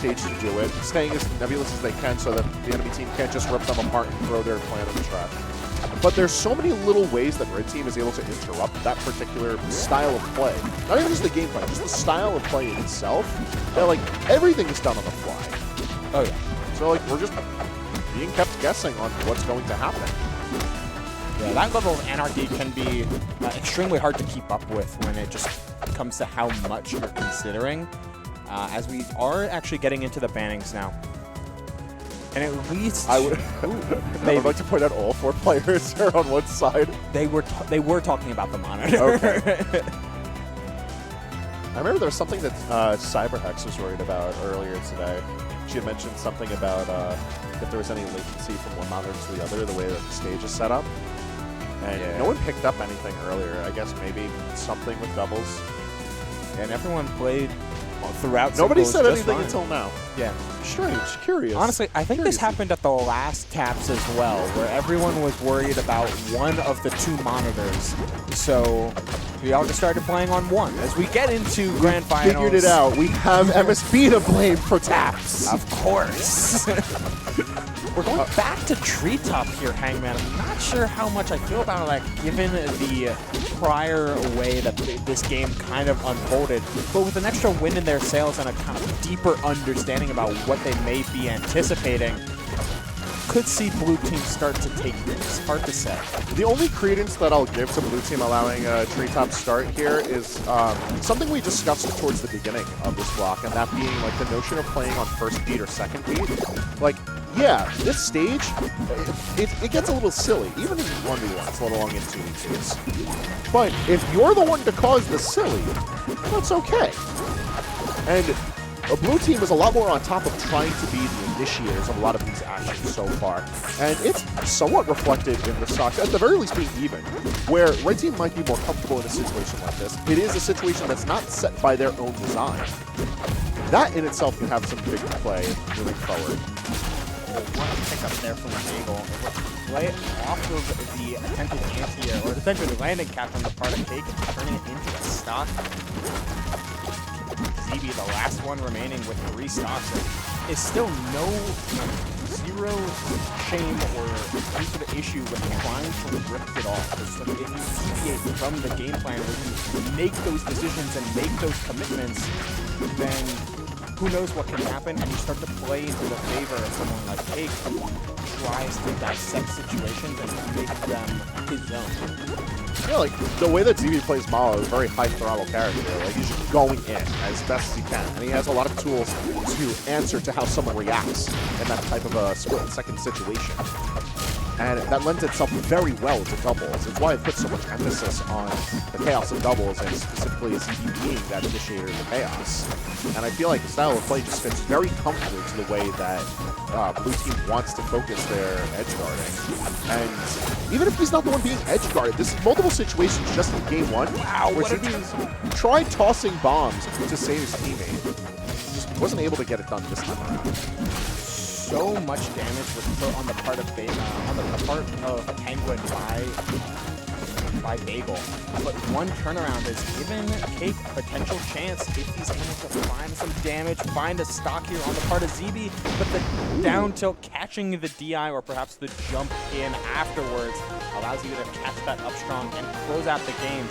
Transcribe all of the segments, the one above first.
stage to do it, staying as nebulous as they can so that the enemy team can't just rip them apart and throw their plan in the trash. But there's so many little ways that Red Team is able to interrupt that particular style of play. Not even just the gameplay, just the style of play in itself. That like everything is done on the fly. Oh yeah. So like we're just being kept guessing on what's going to happen. Yeah, that level of anarchy can be extremely hard to keep up with when it just comes to how much you're considering. As we are actually getting into the bannings now. And at least I would like to point out all 4 players are on one side. They were talking about the monitor. Okay. I remember there was something that CyberHex was worried about earlier today. She had mentioned something about if there was any latency from one monitor to the other, the way that the stage is set up. And no one picked up anything earlier. I guess maybe something with doubles. And everyone played throughout. Nobody said anything fine. until now. Yeah. Strange. Curious. Honestly, I think this happened at the last taps as well, where everyone was worried about one of the 2 monitors. So we all just started playing on one. As we get into Grand Finals. Figured it out. We have MSB to blame for taps. Of course. We're going back to Treetop here, Hangman. I'm not sure how much I feel about that, given the prior way that this game kind of unfolded. But with an extra win in their sails and a kind of deeper understanding about what they may be anticipating, could see Blue Team start to take this. Hard to say. The only credence that I'll give to Blue Team allowing a Treetop start here is something we discussed towards the beginning of this block, and that being like the notion of playing on first beat or second beat. Like, yeah, this stage, it gets a little silly, even in 1v1s, let alone in 2v2s. But if you're the one to cause the silly, that's okay. And a Blue Team is a lot more on top of trying to be the initiators of a lot of these actions so far. And it's somewhat reflected in the stocks, at the very least being even, where Red Team might be more comfortable in a situation like this. It is a situation that's not set by their own design. That in itself can have some big play moving forward. One pickup there from Bagel. Play off of the attempted anti-air, or essentially the landing cap on the part of Cake, and turning it into a stock. ZeeBee, the last one remaining with 3 stocks, is still zero shame or any sort of issue with trying to rip it off. It's like if you deviate from the game plan, where you make those decisions and make those commitments, then who knows what can happen, and you start to play into the favor of someone like Cake, who tries to dissect situations and make them his own. Yeah, like, the way that ZeeBee plays Malo is a very high-throttle character. Like, he's just going in as best as he can. And he has a lot of tools to answer to how someone reacts in that type of a split-second situation. And that lends itself very well to doubles. It's why I put so much emphasis on the chaos of doubles, and specifically ZeeBee being that initiator of the chaos. And I feel like the style of play just fits very comfortably to the way that Blue Team wants to focus their edge guarding. And even if he's not the one being edge guarded, this is multiple situations just in game 1 where ZeeBee tried tossing bombs to save his teammate. Just wasn't able to get it done this time around. So much damage was put on the part of Penguin by Bagel, but one turnaround has given Cake a potential chance if he's able to find some damage, find a stock here on the part of ZeeBee, but the down tilt catching the DI or perhaps the jump in afterwards allows you to catch that up strong and close out the game.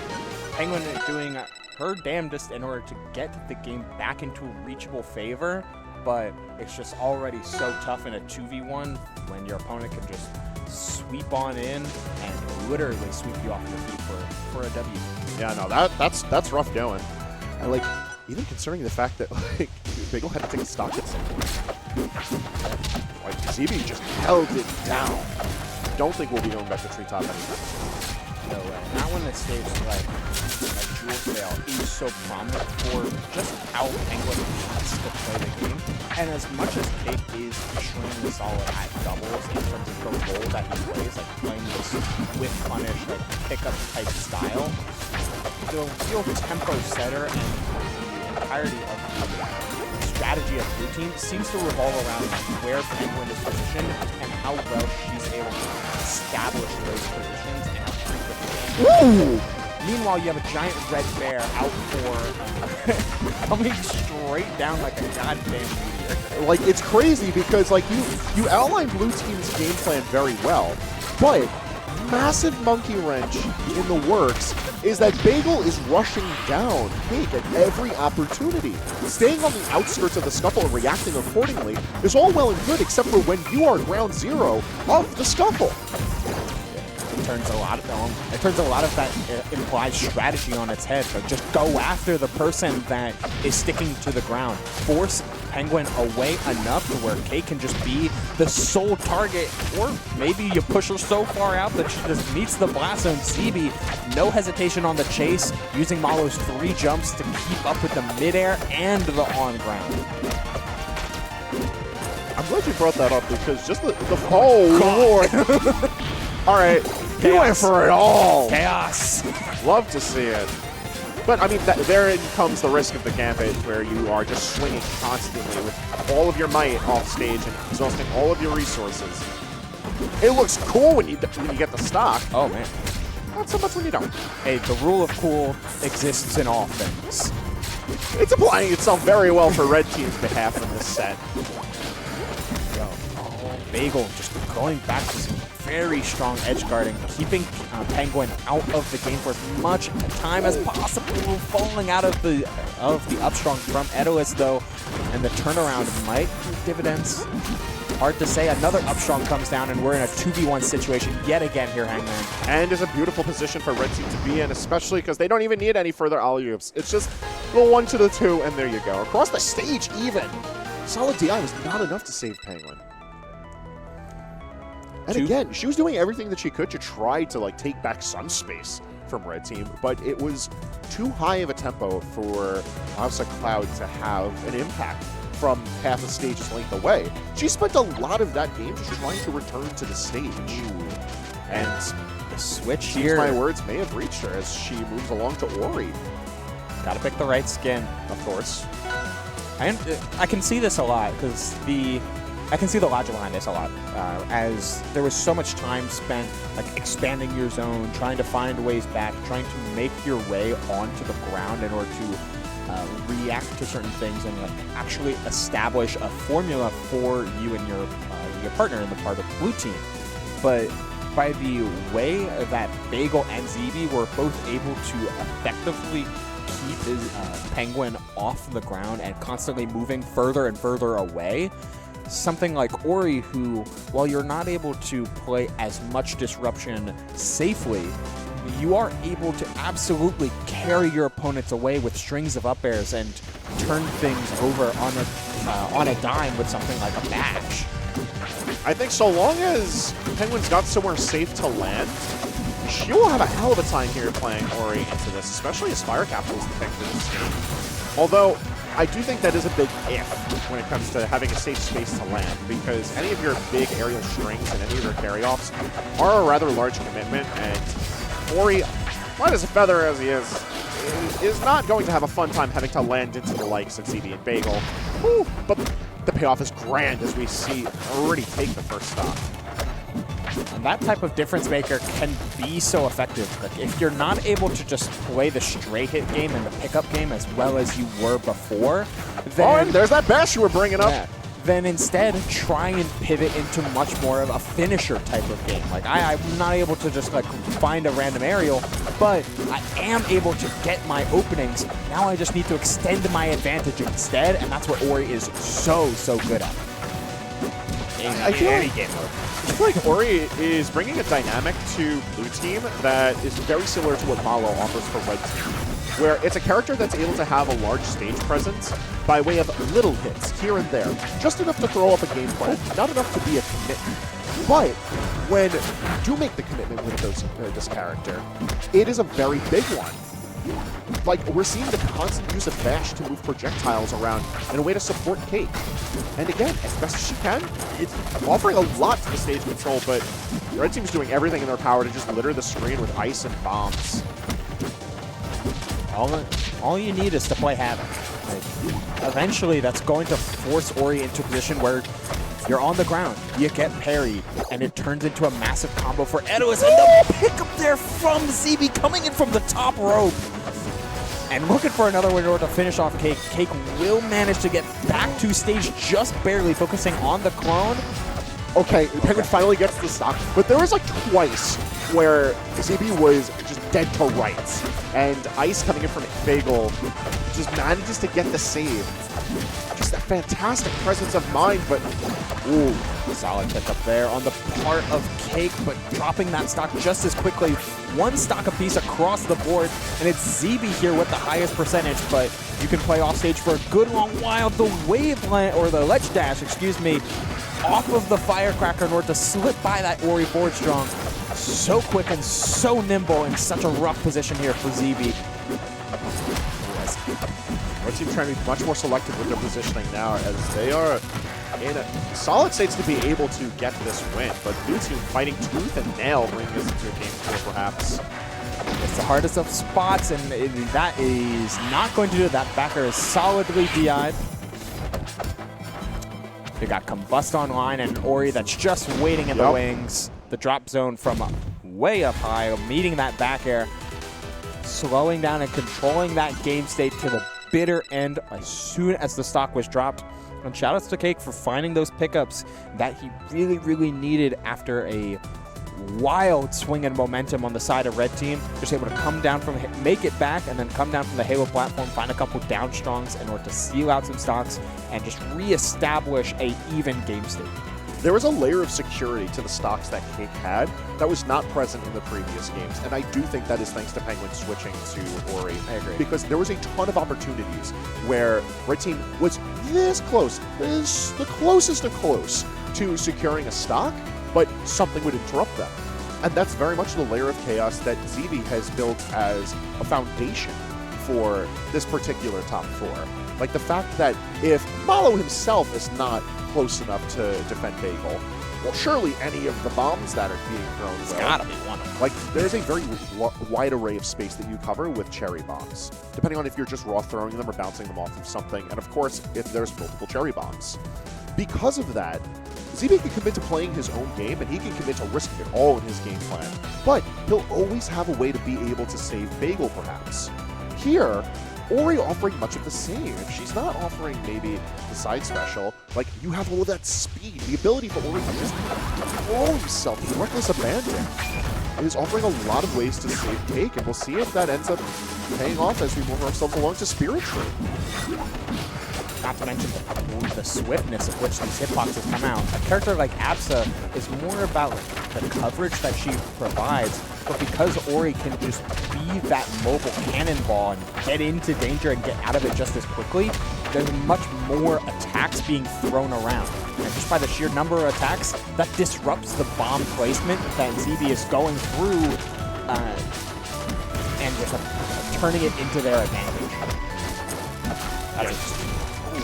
Penguin doing her damnedest in order to get the game back into reachable favor, but it's just already so tough in a 2v1 when your opponent can just sweep on in and literally sweep you off your feet for a W. Yeah, no, that's rough going. And like, even considering the fact that like Bagel had to take a stock at some point. Like ZeeBee just held it down. Don't think we'll be going back to Treetop anytime soon. No way. Not when the stage like Jewel Fail is so prominent for just how Penguin wants to play the game. And as much as Cake is extremely solid at doubles in terms of the role that he plays, like playing this with punish, like pickup type style, the real tempo setter and the entirety of the strategy of Blue Team seems to revolve around where Penguin is positioned and how well she's able to establish those positions and how frequently. Ooh! Meanwhile, you have a giant red bear out for coming straight down like a goddamn meteor. Like, it's crazy because, like, you outlined Blue Team's game plan very well, but massive monkey wrench in the works is that Bagel is rushing down Cake at every opportunity. Staying on the outskirts of the scuffle and reacting accordingly is all well and good, except for when you are ground zero of the scuffle. It turns a lot of that implied strategy on its head. But just go after the person that is sticking to the ground. Force Penguin away enough to where Cake can just be the sole target, or maybe you push her so far out that she just meets the blast zone. ZeeBee, no hesitation on the chase, using Malo's 3 jumps to keep up with the midair and the on ground. I'm glad you brought that up because just the oh Lord. All right, he went for it all. Chaos. Love to see it. But, I mean, therein comes the risk of the Gambit, where you are just swinging constantly with all of your might off stage and exhausting all of your resources. It looks cool when you get the stock. Oh, man. Not so much when you don't. Hey, the rule of cool exists in all things. It's applying itself very well for Red Team's behalf in this set. Bagel just going back to some very strong edge guarding, keeping Penguin out of the game for as much time as possible, falling out of the upstrong from Edois though, and the turnaround might give dividends. Hard to say. Another upstrong comes down, and we're in a 2v1 situation yet again here, Hangman. And is a beautiful position for Red Team to be in, especially because they don't even need any further alley-oops. It's just the 1 to the 2, and there you go. Across the stage even. Solid DI was not enough to save Penguin. And again, she was doing everything that she could to try to like take back some space from Red Team, but it was too high of a tempo for Mausa Cloud to have an impact from half a stage's length away. She spent a lot of that game just trying to return to the stage. And the switch here, my words, may have reached her as she moves along to Ori. Gotta pick the right skin, of course. And I can see this a lot because I can see the logic behind this a lot, as there was so much time spent like expanding your zone, trying to find ways back, trying to make your way onto the ground in order to react to certain things and like actually establish a formula for you and your partner in the part of the blue team. But by the way that Bagel and ZeeBee were both able to effectively keep his Penguin off the ground and constantly moving further and further away, something like Ori, who, while you're not able to play as much disruption safely, you are able to absolutely carry your opponents away with strings of up airs and turn things over on a dime with something like a bash. I think so long as Penguin's got somewhere safe to land, she will have a hell of a time here playing Ori into this, especially as Fire Capital is the pick for this game. Although, I do think that is a big if when it comes to having a safe space to land, because any of your big aerial strings and any of your carry-offs are a rather large commitment, and Ori, light as a feather as he is not going to have a fun time having to land into the likes of ZeeBee and Bagel. Whew, but the payoff is grand as we see already take the first stop. And that type of difference maker can be so effective. Like if you're not able to just play the straight hit game and the pickup game as well as you were before, then and there's that bash you were bringing up. Yeah, then instead try and pivot into much more of a finisher type of game. Like I'm not able to just like find a random aerial, but I am able to get my openings. Now I just need to extend my advantage instead, and that's what Ori is so good at. I feel like Ori is bringing a dynamic to Blue Team that is very similar to what Malo offers for Red Team, where it's a character that's able to have a large stage presence by way of little hits here and there, just enough to throw up a game plan, not enough to be a commitment. But when you do make the commitment with this character, it is a very big one. Like, we're seeing the constant use of bash to move projectiles around in a way to support Cake. And again, as best as she can, it's offering a lot to the stage control, but Red Team's doing everything in their power to just litter the screen with ice and bombs. All you need is to play Havoc. Like, eventually, that's going to force Ori into a position where You're on the ground, you get parried, and it turns into a massive combo for Edois, and the pick up there from ZeeBee coming in from the top rope. And looking for another winner to finish off Cake. Cake will manage to get back to stage just barely, focusing on the clone. Okay, Penguin finally gets the stock, but there was like twice where ZeeBee was just dead to rights, and Ice coming in from Bagel just manages to get the save. Just a fantastic presence of mind, but ooh, Solid pick up there on the part of Cake, but dropping that stock just as quickly. One stock apiece across the board, and it's ZeeBee here with the highest percentage, but you can play off stage for a good long while. The the ledge dash, excuse me, off of the firecracker in order to slip by that Ori forward strong. So quick and so nimble in such a rough position here for ZeeBee. Our team trying to be much more selective with their positioning now, as they are in a solid state to be able to get this win, but Blue team fighting tooth and nail, bringing this into a game 4 perhaps. It's the hardest of spots, and that is not going to do it. That backer is solidly DI'd. They got Combust online and Ori that's just waiting in the wings. The drop zone from way up high, meeting that back air, slowing down and controlling that game state to the bitter end as soon as the stock was dropped. And shoutouts to Cake for finding those pickups that he really, really needed after a wild swing in momentum on the side of Red Team. Just able to come down from, make it back, and then come down from the Halo platform, find a couple down strongs in order to seal out some stocks and just reestablish a even game state. There was a layer of security to the stocks that Cake had that was not present in the previous games, and I do think that is thanks to Penguin switching to Ori. I agree. Because there was a ton of opportunities where Red Team was this close, the closest of close to securing a stock, but something would interrupt them. And that's very much the layer of chaos that ZeeBee has built as a foundation for this particular top 4. Like the fact that if Malo himself is not close enough to defend Bagel, well, surely any of the bombs that are being thrown It's gotta be one of them. Like, there's a very wide array of space that you cover with cherry bombs, depending on if you're just raw throwing them or bouncing them off of something, and of course, if there's multiple cherry bombs. Because of that, ZeeBee can commit to playing his own game, and he can commit to risking it all in his game plan, but he'll always have a way to be able to save Bagel, perhaps. Here, Ori offering much of the same. If she's not offering maybe the side special, like, you have all of that speed, the ability for Ori to just throw himself with reckless abandon. It is offering a lot of ways to save Cake, and we'll see if that ends up paying off as we move ourselves along to Spirit Tree. Not to mention the swiftness of which these hitboxes come out. A character like Absa is more about the coverage that she provides, but because Ori can just be that mobile cannonball and get into danger and get out of it just as quickly, there's much more attacks being thrown around. And just by the sheer number of attacks, that disrupts the bomb placement that ZeeBee is going through and just turning it into their advantage.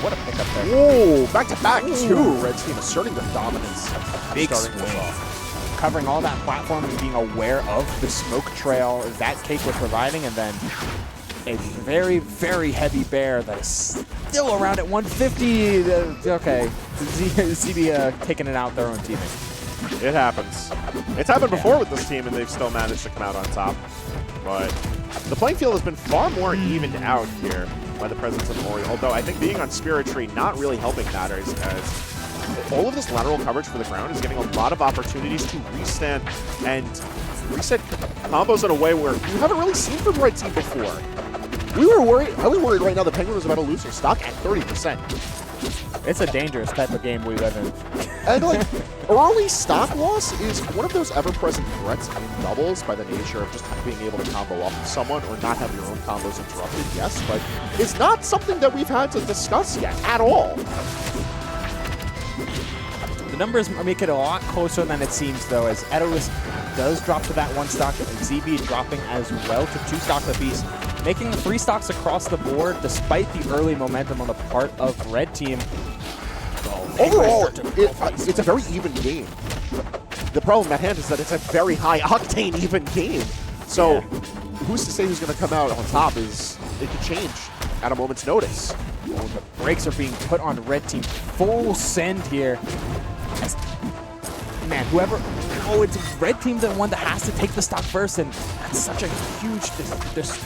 What a pickup there. Whoa, back-to-back, too. Red Team asserting their dominance. Big swing. Covering all that platform and being aware of the smoke trail that Cake was providing, and then a very, very heavy bear that is still around at 150. Okay, ZeeBee taking it out their own teammate. It happens. It's happened before with this team, and they've still managed to come out on top. But the playing field has been far more evened out here by the presence of Ori, although I think being on Spirit Tree not really helping matters, as all of this lateral coverage for the ground is giving a lot of opportunities to restand and reset combos in a way where you haven't really seen from Red Team before. We were worried, I was worried right now the Penguin was about to lose their stock at 30%. It's a dangerous type of game we live in. And like, early stock loss is one of those ever-present threats in doubles by the nature of just being able to combo off of someone or not have your own combos interrupted, yes, but it's not something that we've had to discuss yet at all. The numbers make it a lot closer than it seems, though, as Edois does drop to that 1 stock, and ZeeBee dropping as well to 2 stocks apiece, making 3 stocks across the board despite the early momentum on the part of Red Team. Overall, it's a very even game. The problem at hand is that it's a very high-octane even game. So who's to say who's going to come out on top? It could change at a moment's notice. Oh, the brakes are being put on Red Team. Full send here Man, whoever... Oh, it's red team the one that has to take the stock first, and that's such a huge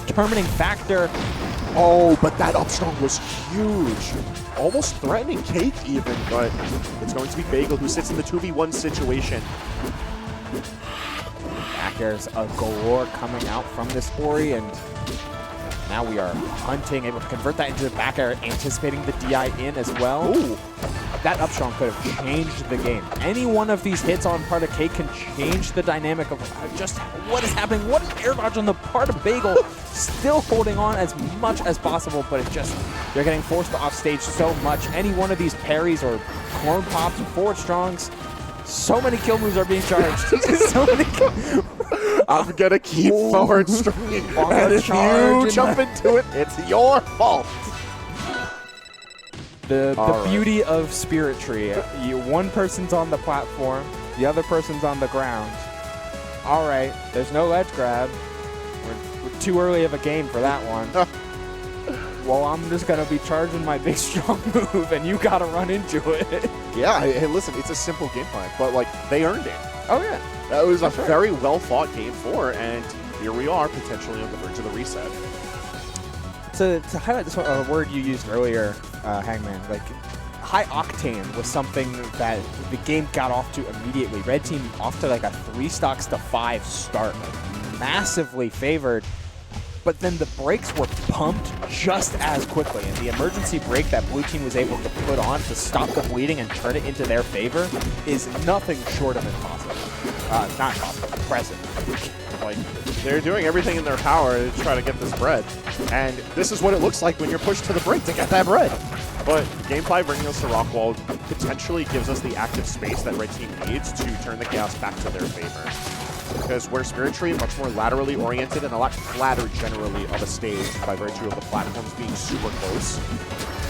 determining factor. Oh, but that up strong was huge. Almost threatening Cake even, but it's going to be Bagel who sits in the 2v1 situation. Back airs a galore coming out from this Ori, and now we are hunting, able to convert that into the back air, anticipating the DI in as well. Ooh. That up strong could have changed the game. Any one of these hits on part of Cake can change the dynamic of just what is happening. What an air dodge on the part of Bagel. Still holding on as much as possible, but it just, they're getting forced off stage so much. Any one of these parries or clone pops or forward strongs, so many kill moves are being charged. So many I'm gonna keep forward stringing. And if you jump into it, it's your fault. The beauty of Spirit Tree. One person's on the platform, the other person's on the ground. All right, there's no ledge grab. We're too early of a game for that one. Well, I'm just going to be charging my big strong move, and you got to run into it. Yeah, hey, listen, it's a simple game plan, but, like, they earned it. Oh, yeah. That was a very well-fought game 4, and here we are, potentially on the verge of the reset. To highlight this word you used earlier, Hangman, like, high octane was something that the game got off to immediately. Red team off to like a 3 stocks to 5 start, like, massively favored. But then the brakes were pumped just as quickly, and the emergency brake that blue team was able to put on to stop the bleeding and turn it into their favor is nothing short of impossible. Not impossible, impressive. Like, they're doing everything in their power to try to get this bread. And this is what it looks like when you're pushed to the brink to get that bread. But Game 5 bringing us to Rockwall potentially gives us the active space that Red Team needs to turn the chaos back to their favor. Because where Spirit Tree is much more laterally oriented and a lot flatter generally of a stage by virtue of the platforms being super close.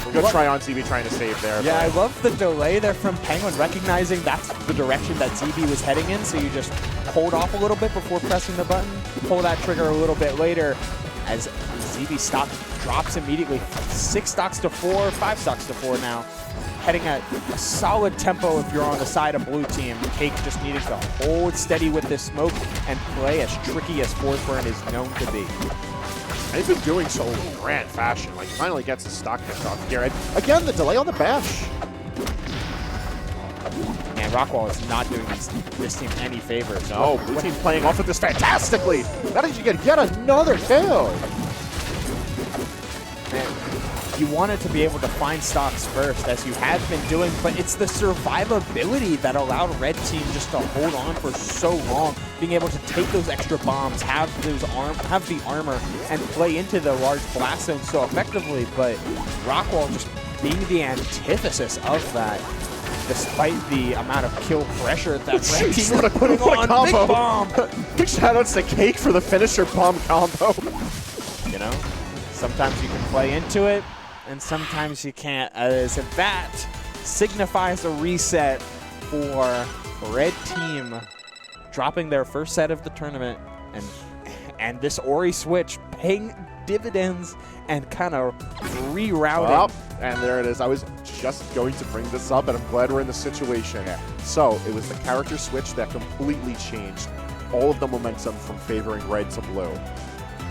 We're going to try on ZeeBee trying to save there. Yeah, I love the delay there from Penguin, recognizing that's the direction that ZeeBee was heading in, so you just hold off a little bit before pressing the button, pull that trigger a little bit later, as ZeeBee stock drops immediately. 6 stocks to 4, 5 stocks to 4 now. Heading at a solid tempo if you're on the side of blue team. Cake just needing to hold steady with this smoke and play as tricky as Force Burn is known to be. He's been doing so in grand fashion. Like, finally gets his stock picked off here. And again, the delay on the bash. And Rockwall is not doing this team any favors. No, blue team playing off of this fantastically. Managing to get yet another kill. Man, you wanted to be able to find stocks first, as you have been doing, but it's the survivability that allowed Red Team just to hold on for so long, being able to take those extra bombs, have the armor, and play into the large blast zone so effectively. But Rockwall just being the antithesis of that, despite the amount of kill pressure that Red Team was putting on. Big bomb! Big shoutouts to Cake for the finisher bomb combo. You know, sometimes you can play into it, and sometimes you can't, as that signifies a reset for Red Team, dropping their first set of the tournament, and this Ori switch paying dividends and kind of rerouting. Well, and there it is. I was just going to bring this up, and I'm glad we're in the situation. Yeah. So it was the character switch that completely changed all of the momentum from favoring red to blue.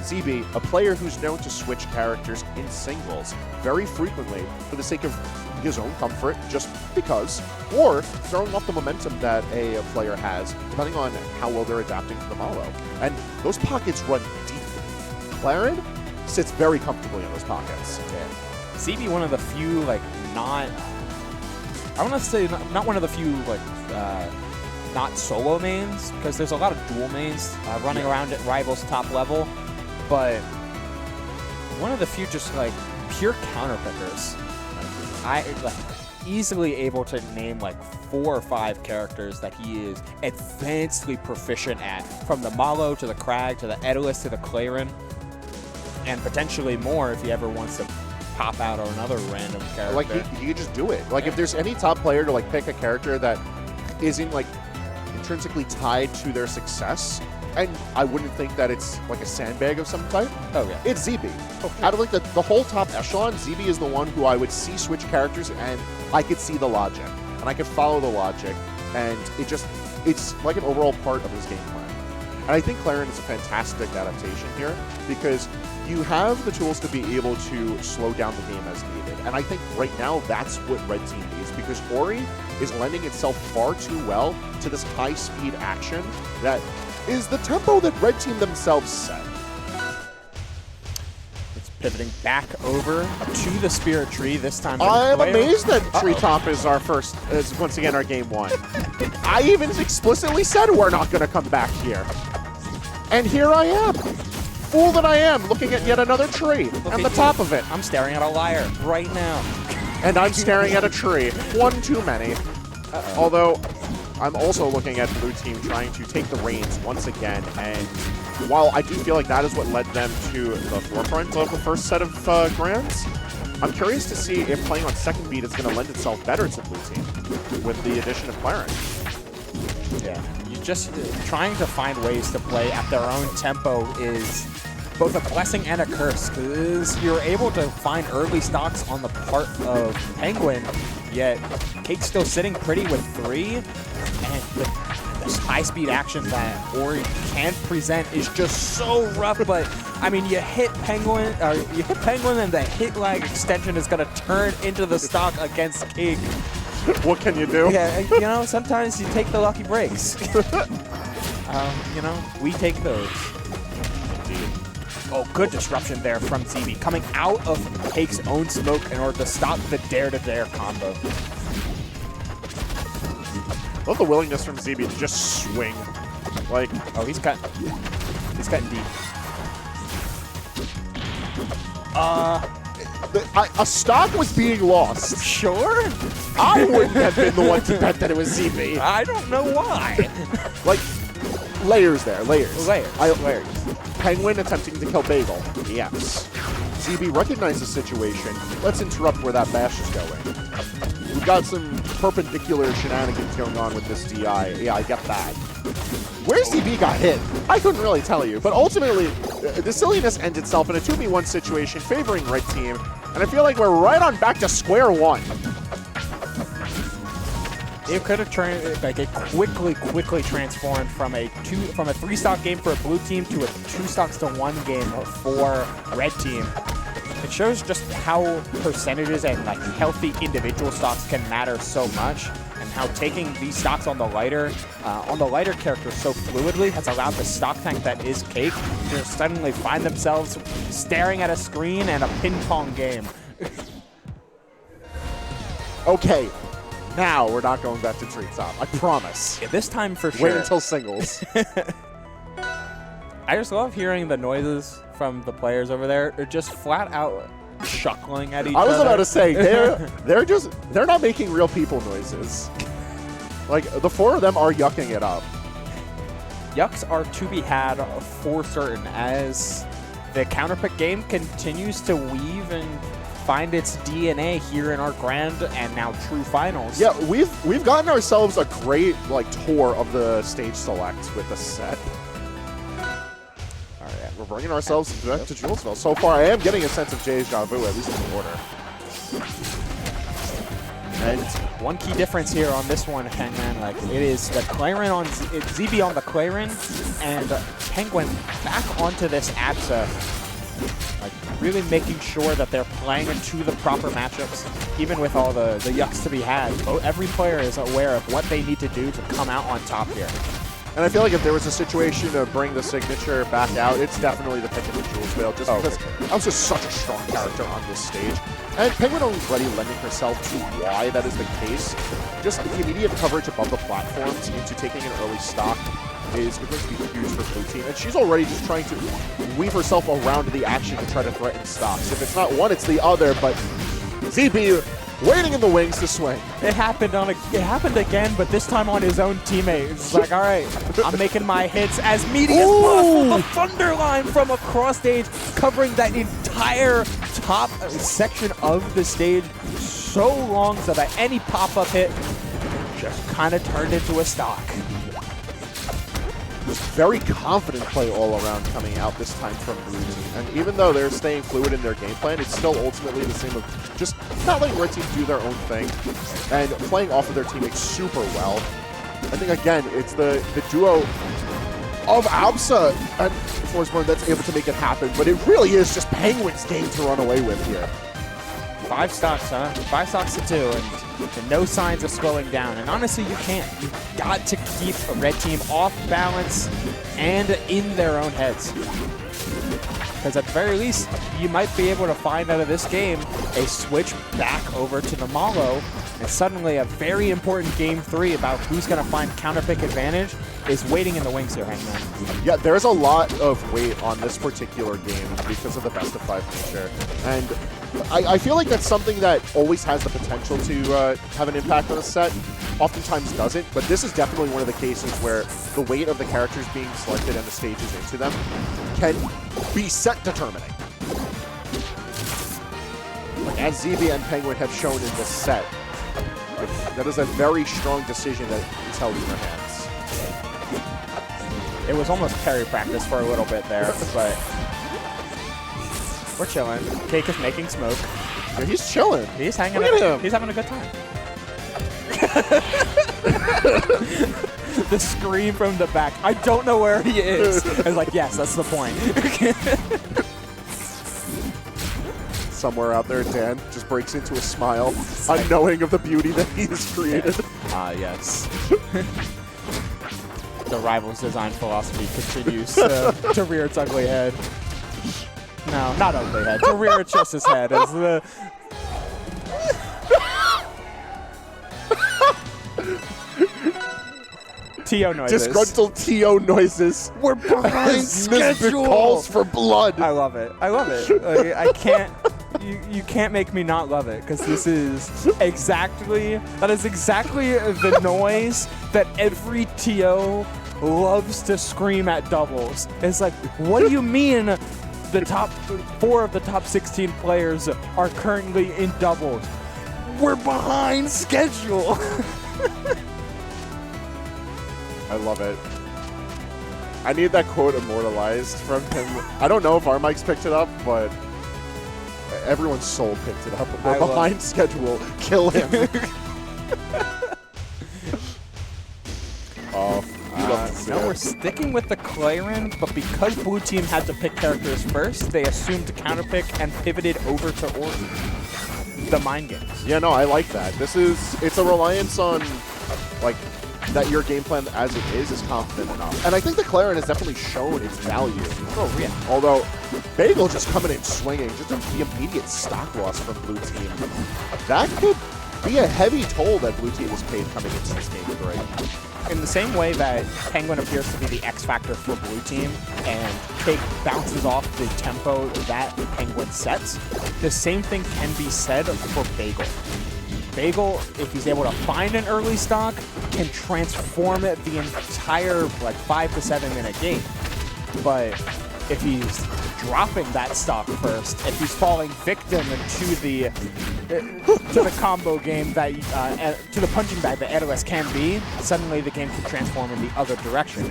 ZeeBee, a player who's known to switch characters in singles very frequently for the sake of his own comfort, just because, or throwing off the momentum that a player has, depending on how well they're adapting to the Malo. And those pockets run deeply. Claren sits very comfortably in those pockets. Yeah. ZeeBee, one of the few, like, not one of the few, like, not solo mains, because there's a lot of dual mains running around at Rivals top level, but one of the few just, like, pure counterpickers. I easily able to name like 4 or 5 characters that he is advancedly proficient at, from the Malo to the Crag to the Edalus to the Claren, and potentially more if he ever wants to pop out on another random character. Like, you could just do it. Like, if there's any top player to, like, pick a character that isn't, like, intrinsically tied to their success, and I wouldn't think that it's, like, a sandbag of some type. Oh, yeah. It's ZeeBee. Out of, like, the whole top echelon, ZeeBee is the one who I would see switch characters, and I could see the logic. and I can follow the logic, and it's like an overall part of his game plan. And I think Clarin is a fantastic adaptation here because you have the tools to be able to slow down the game as needed. And I think right now that's what Red Team needs because Ori is lending itself far too well to this high-speed action that is the tempo that Red Team themselves set. It's pivoting back over to the Spirit Tree this time. I'm amazed that Treetop is once again our game one. I even explicitly said we're not going to come back here. And here I am. Fool that I am, looking at yet another tree and the top of it. I'm staring at a lyre right now. And I'm staring at a tree. One too many. Although, I'm also looking at Blue Team trying to take the reins once again. And while I do feel like that is what led them to the forefront of the first set of grands, I'm curious to see if playing on second beat is going to lend itself better to Blue Team with the addition of Clarin. Yeah, you just trying to find ways to play at their own tempo is both a blessing and a curse because you're able to find early stocks on the part of Penguin, yet Cake's still sitting pretty with 3, and the high-speed action that Ori can present is just so rough. But I mean, you hit Penguin, and the hit lag extension is going to turn into the stock against Cake. What can you do? Yeah, you know, sometimes you take the lucky breaks. You know, we take those. Oh, good disruption there from ZeeBee, coming out of Cake's own smoke in order to stop the dare-to-dare combo. Love the willingness from ZeeBee to just swing. Like, oh, he's cutting deep. A stock was being lost. Sure? I wouldn't have been the one to bet that it was ZeeBee. I don't know why. Like, layers there, layers. Layers. Penguin attempting to kill Bagel. Yes. ZeeBee recognized the situation. Let's interrupt where that bash is going. We've got some perpendicular shenanigans going on with this DI. Yeah, I get that. Where ZeeBee got hit, I couldn't really tell you. But ultimately, the silliness ends itself in a 2v1 situation favoring Red Team. And I feel like we're right on back to square one. It could have turned, like, it quickly transformed from a 3-stock game for a Blue Team to a 2-stocks-to-1 game for Red Team. It shows just how percentages and like healthy individual stocks can matter so much, and how taking these stocks on the lighter character so fluidly has allowed the stock tank that is Cake to suddenly find themselves staring at a screen and a ping pong game. Okay. Now we're not going back to Treetop. I promise. Yeah, this time for sure. Wait until singles. I just love hearing the noises from the players over there. They're just flat out chuckling at each other. I was about to say they're not making real people noises. Like the 4 of them are yucking it up. Yucks are to be had for certain as the counterpick game continues to weave and find its DNA here in our grand and now true finals. Yeah, we've gotten ourselves a great like tour of the stage select with the set. All right, we're bringing ourselves back to Julesville. So far, I am getting a sense of deja vu, at least in the order. And one key difference here on this one, Penguin, like it is the Clarin on ZeeBee on the Clarin and Penguin back onto this Absa. Like really making sure that they're playing into the proper matchups, even with all the yucks to be had. Every player is aware of what they need to do to come out on top here. And I feel like if there was a situation to bring the signature back out, it's definitely the pick of the Julesville, just because I was just such a strong character on this stage. And Penguin already lending herself to why that is the case. Just the immediate coverage above the platforms into taking an early stock is going to be huge for Blue Team. And she's already just trying to weave herself around the action to try to threaten stocks. If it's not one, it's the other, but ZeeBee waiting in the wings to swing. It happened again, but this time on his own teammate. It's like, all right, I'm making my hits as meaty as possible. The thunder line from across stage, covering that entire top section of the stage so long so that any pop-up hit just kind of turned into a stock. very confident play all around coming out this time from Blue Team. And even though they're staying fluid in their game plan, it's still ultimately the same of just not letting Red Team do their own thing and playing off of their teammates super well. I think, again, it's the duo of Absa and Forsborn that's able to make it happen, but it really is just Penguin's game to run away with here. 5 stocks, huh? 5 stocks to 2, and no signs of slowing down. And honestly, you can't. You've got to keep a Red Team off balance and in their own heads. Because at the very least, you might be able to find out of this game a switch back over to the Malo, and suddenly a very important Game 3 about who's going to find counterpick advantage is waiting in the wings here, Hangman. Yeah, there's a lot of weight on this particular game because of the best-of-5 nature. And I feel like that's something that always has the potential to have an impact on a set. Oftentimes doesn't, but this is definitely one of the cases where the weight of the characters being selected and the stages into them can be set determining. Like, as ZeeBee and Penguin have shown in this set, that is a very strong decision that is held in their hands. It was almost parry practice for a little bit there, but we're chilling. Cake is making smoke. Yeah, he's chilling. He's hanging Look at him. He's having a good time. The scream from the back. I don't know where he is. I was like, yes, that's the point. Somewhere out there, Dan just breaks into a smile, unknowing of the beauty that he has created. Ah, yes. The Rivals design philosophy continues to rear its ugly head. No, not ugly head. To rear its just his head as the... TO noises. Disgruntled TO noises. We're behind schedule. Calls for blood. I love it. I love it. Like, I can't... You can't make me not love it, because this is exactly... That is exactly the noise that every TO loves to scream at doubles. It's like, what do you mean the top 4 of the top 16 players are currently in doubles? We're behind schedule. I love it. I need that quote immortalized from him. I don't know if our mics picked it up, but everyone's soul picked it up. We're behind schedule. Kill him. Oh, now we're sticking with the Claren, but because Blue Team had to pick characters first, they assumed counterpick and pivoted over to Ori. The mind games. Yeah, no, I like that. It's a reliance on, like, that your game plan as it is confident enough. And I think the Claren has definitely shown its value. Oh, yeah. Although, Bagel just coming in swinging, just the immediate stock loss from Blue Team. That could be a heavy toll that Blue Team has paid coming into this game 3. In the same way that Penguin appears to be the X factor for Blue Team, and Cake bounces off the tempo that Penguin sets, the same thing can be said for Bagel. Bagel, if he's able to find an early stock, can transform it the entire 5 to 7 minute game. But if he's dropping that stock first, if he's falling victim to the combo game that to the punching bag that Aeolus can be, suddenly the game can transform in the other direction.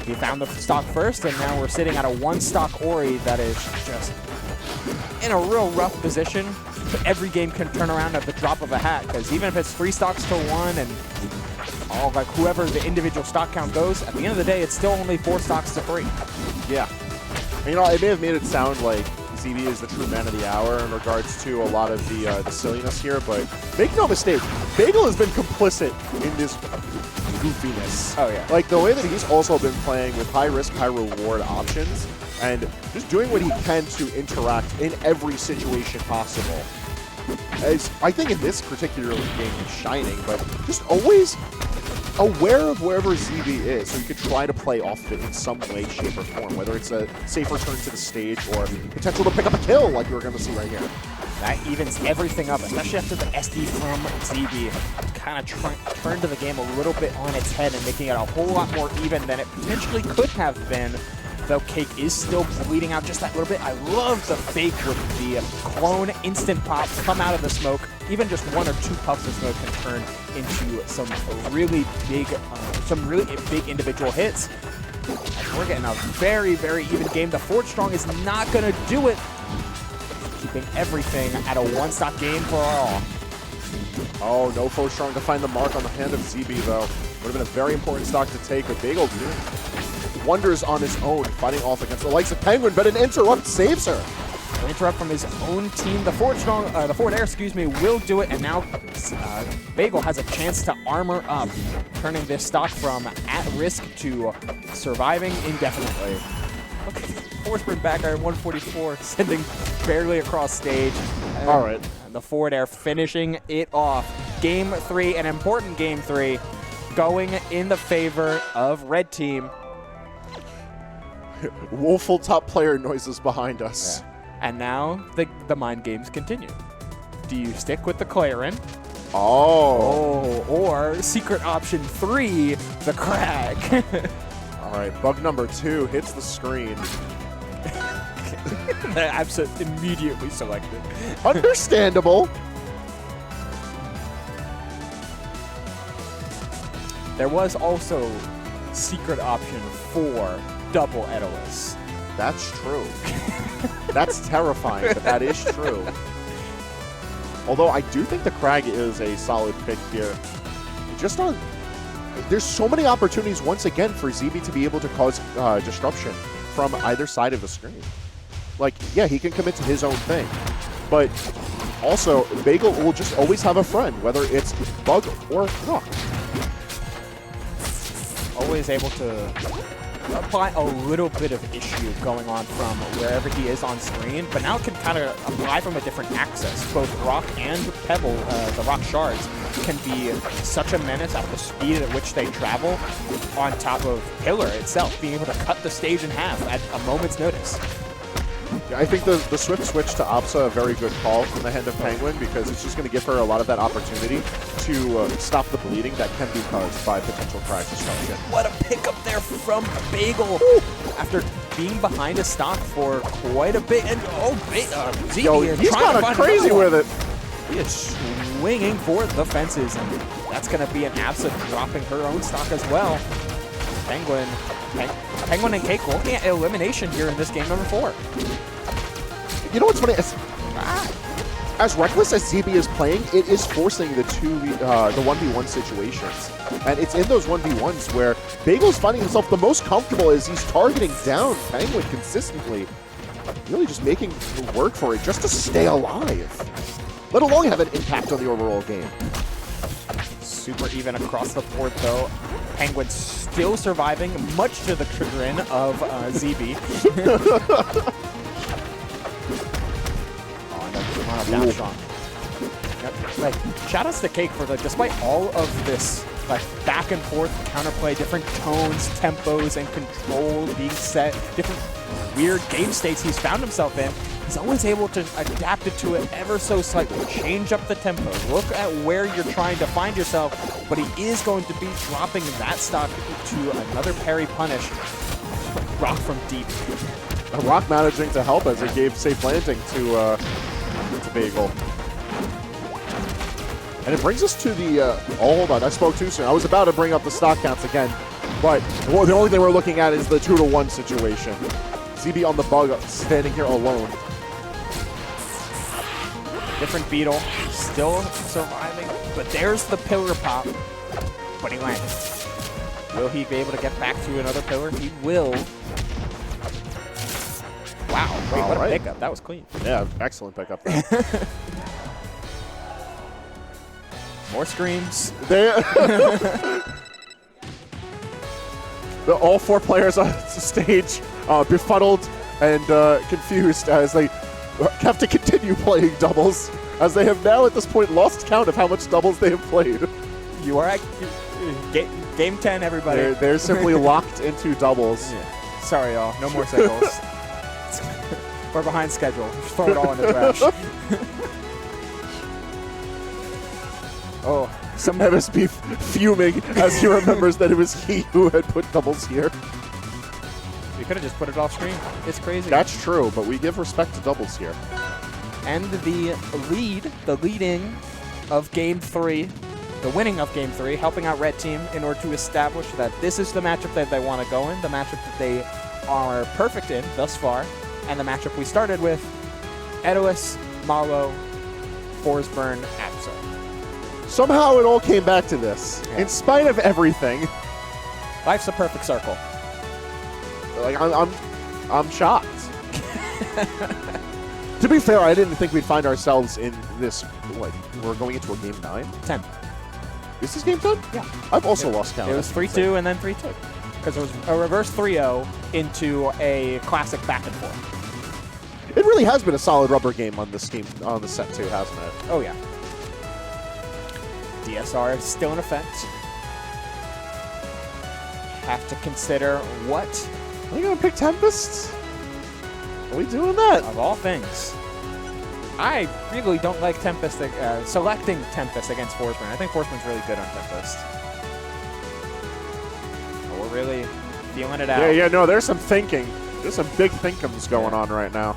He found the stock first, and now we're sitting at a 1-stock Ori that is just in a real rough position. But every game can turn around at the drop of a hat, because even if it's 3 stocks to 1 and all whoever the individual stock count goes, at the end of the day, it's still only 4 stocks to 3. Yeah. And, it may have made it sound like ZeeBee is the true man of the hour in regards to a lot of the silliness here, but make no mistake, Bagel has been complicit in this goofiness. Oh, yeah. Like, the way that he's also been playing with high-risk, high-reward options, and just doing what he can to interact in every situation possible. As I think in this particular game he's shining, but just always aware of wherever ZeeBee is, so you could try to play off of it in some way, shape, or form, whether it's a safe return to the stage or potential to pick up a kill like we're going to see right here. That evens everything up, especially after the SD from ZeeBee kind of turned the game a little bit on its head and making it a whole lot more even than it potentially could have been though Cake is still bleeding out just that little bit. I love the fake with the clone instant pop come out of the smoke. Even just 1 or 2 puffs of smoke can turn into some really big individual hits. And we're getting a very, very even game. The Forward Strong is not going to do it. Keeping everything at a 1-stock game for all. Oh, no Forward Strong to find the mark on the hand of ZeeBee, though. Would have been a very important stock to take, but Bagel doing wonders on his own, fighting off against the likes of Penguin, but an interrupt saves her. An interrupt from his own team. The Forward Strong, the Forward Air, will do it, and now Bagel has a chance to armor up, turning this stock from at risk to surviving indefinitely. Okay, forward sprint back air 144, sending barely across stage. All right. And the Forward Air finishing it off. Game 3, an important Game 3, going in the favor of Red Team. Woeful top player noises behind us. Yeah. And now the mind games continue. Do you stick with the Clarin? Oh. Or secret option 3, the Crag. All right, bug number 2 hits the screen. Absolutely immediately selected. Understandable. There was also secret option 4, double Edalus. That's true. That's terrifying, but that is true. Although I do think the Crag is a solid pick here. Just on, there's so many opportunities once again for ZeeBee to be able to cause disruption from either side of the screen. Like, yeah, he can commit to his own thing, but also Bagel will just always have a friend, whether it's Bug or Rock. Always able to apply a little bit of issue going on from wherever he is on screen, but now can kind of apply from a different axis. Both Rock and Pebble, the Rock Shards, can be such a menace at the speed at which they travel on top of Pillar itself, being able to cut the stage in half at a moment's notice. I think the swift switch to Opsa a very good call from the hand of Penguin, because it's just going to give her a lot of that opportunity to stop the bleeding that can be caused by potential Crag disruption. What a pickup there from Bagel. After being behind a stock for quite a bit. And ZeeBee Yo, is he's trying to kind of find crazy with it. He is swinging for the fences, and that's going to be an Absa dropping her own stock as well. Penguin and Cake looking at elimination here in this game number 4. You know what's funny? As reckless as ZeeBee is playing, it is forcing the 1v1 situations. And it's in those 1v1s where Bagel's finding himself the most comfortable as he's targeting down Penguin consistently. Really just making work for it just to stay alive. Let alone have an impact on the overall game. Super even across the board, though. Penguin still surviving, much to the chagrin of ZeeBee. Down strong. Like, shout outs to Cake for despite all of this back and forth counterplay, different tones, tempos, and control being set, different weird game states he's found himself in, he's always able to adapt it to it ever so slightly, change up the tempo, look at where you're trying to find yourself, but he is going to be dropping that stock to another parry punish. Rock from deep. Rock managing to help as it gave safe landing to Bagel. And it brings us to the, oh, hold on, I spoke too soon. I was about to bring up the stock counts again, but the only thing we're looking at is the 2-to-1 situation. ZeeBee on the bug, standing here alone. Different Beetle, still surviving, but there's the pillar pop, but he landed. Will he be able to get back to another pillar? He will. Wow, wait, what a pickup. That was clean. Yeah, excellent pickup there. More screams. All 4 players on the stage befuddled and confused as they have to continue playing doubles, as they have now at this point lost count of how much doubles they have played. You are at game 10, everybody. They're simply locked into doubles. Yeah. Sorry, y'all. No more singles. We're behind schedule. Just throw it all in the trash. Oh, some MSP fuming as he remembers that it was he who had put doubles here. could have just put it off screen. It's crazy. That's true, but we give respect to doubles here. And the leading of Game 3, the winning of Game 3, helping out Red Team in order to establish that this is the matchup that they want to go in, the matchup that they are perfect in thus far, and the matchup we started with, Edois, Malo, Forsburn, Absol. Somehow it all came back to this. Yeah. In spite of everything. Life's a perfect circle. Like, I'm shocked. To be fair, I didn't think we'd find ourselves in this, like, we're going into a game 9? 10. Is this game 10? Yeah. I've also lost count. It was 3-2 and then 3-2. Because it was a reverse 3-0 into a classic back and forth. It really has been a solid rubber game on this game, on the set too, hasn't it? Oh, yeah. DSR is still in effect. Have to consider what? Are you going to pick Tempest? Are we doing that? Of all things. I really don't like Tempest, selecting Tempest against Forsburn. I think Forsburn's really good on Tempest. But we're really feeling it out. Yeah, no, there's some thinking. There's some big thinkums going on right now.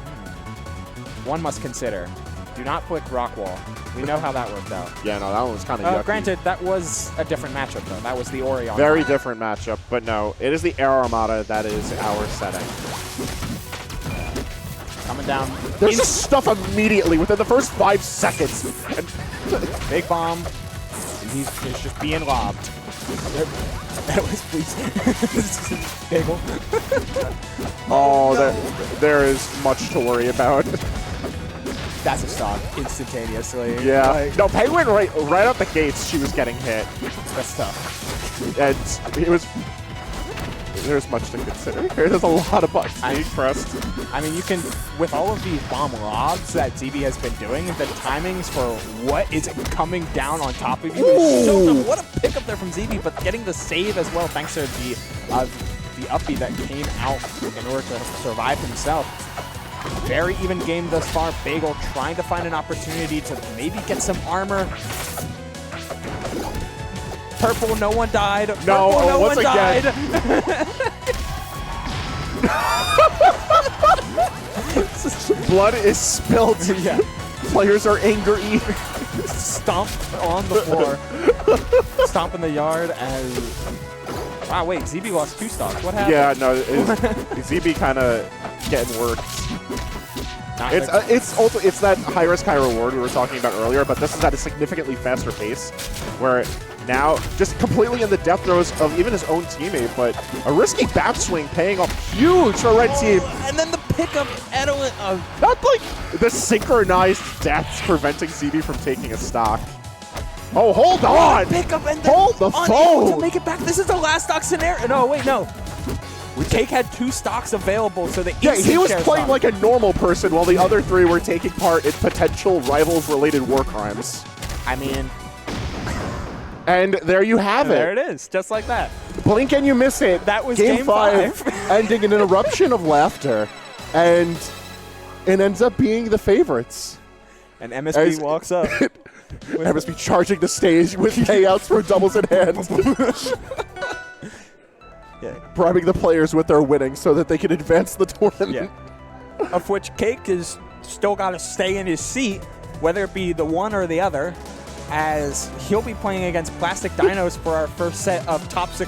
One must consider. Do not click Rock Wall. We know how that worked out. Yeah, no, that one was kind of yucky. Granted, that was a different matchup, though. That was the Orion. Very different matchup, but no, it is the Air Armada that is our setting. Coming down. There's just stuff immediately within the first 5 seconds. And Big bomb. He's just being lobbed. That was please. Bagel. oh, there is much to worry about. That's a stock instantaneously. Yeah. Like, No, Penguin right out the gates, she was getting hit. that's tough. And it was... There's much to consider here. There's a lot of buttons being pressed. I mean, you can, with all of these bomb lobs that ZeeBee has been doing, the timings for what is coming down on top of you is so tough. What a pickup there from ZeeBee, but getting the save as well, thanks to the uppie that came out in order to survive himself. Very even game thus far. Bagel trying to find an opportunity to maybe get some armor. Purple, no one died. No, Purple, no once one again. died. Blood is spilled. Yeah. Players are angry. Stomp on the floor. Stomp in the yard as... Wow, wait, ZeeBee lost 2 stocks. What happened? Yeah, no, ZeeBee kind of getting worked. It's that high risk, high reward we were talking about earlier, but this is at a significantly faster pace, where now just completely in the death throes of even his own teammate, but a risky bat swing paying off huge for Red Team. And then the pickup, Not like the synchronized deaths preventing ZeeBee from taking a stock. Oh, hold on! Pickup and then Hold the unable phone! to make it back. This is the last stock scenario. No, wait, no. Cake had 2 stocks available, so they Yeah, he was playing like a normal person while the other 3 were taking part in potential rivals-related war crimes. I mean... And there you have it. There it is, just like that. Blink and you miss it. That was Game game 5, 5. ending in an eruption of laughter. And it ends up being the favorites. And MSP walks up. MSP charging the stage with payouts for doubles in hand. Yeah. Bribing the players with their winning so that they can advance the tournament. Yeah. Of which Cake is still got to stay in his seat, whether it be the one or the other, as he'll be playing against Plastic Dinos for our first set of top 6